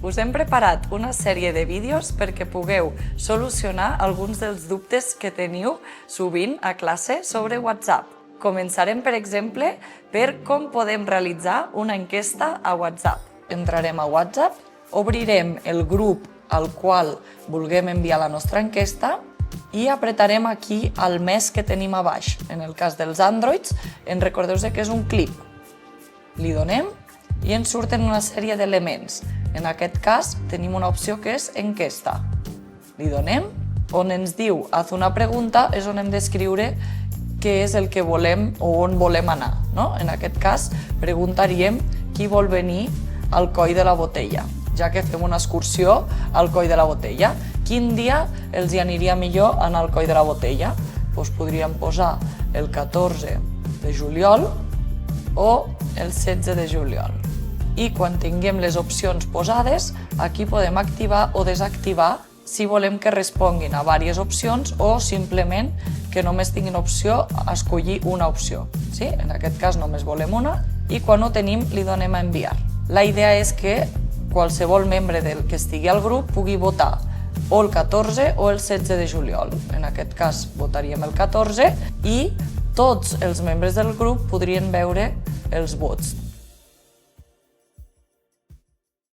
Us hem preparat una sèrie de vídeos perquè pugueu solucionar alguns dels dubtes que teniu sovint a classe sobre WhatsApp. Començarem, per exemple, per com podem realitzar una enquesta a WhatsApp. Entrarem a WhatsApp, obrirem el grup al qual vulguem enviar la nostra enquesta i apretarem aquí el més que tenim a baix. En el cas dels Androids, recordeu-vos que és un clip. Li donem i ens surten una sèrie d'elements. En aquest cas tenim una opció que és enquesta. Li donem, on ens diu haz una pregunta, és on hem d'escriure què és el que volem o on volem anar. En aquest cas preguntaríem qui vol venir al Coll de la Botella, ja que fem una excursió al Coll de la Botella. Quin dia els hi aniria millor anar al Coll de la Botella? Podríem posar el 14 de juliol o el 16 de juliol. I quan tinguem les opcions posades, aquí podem activar o desactivar si volem que responguin a diverses opcions o simplement que només tinguin opció a escollir una opció. En aquest cas només volem una i quan ho tenim li donem a enviar. La idea és que qualsevol membre del que estigui al grup pugui votar o el 14 o el 16 de juliol. En aquest cas votaríem el 14 i tots els membres del grup podrien veure els vots.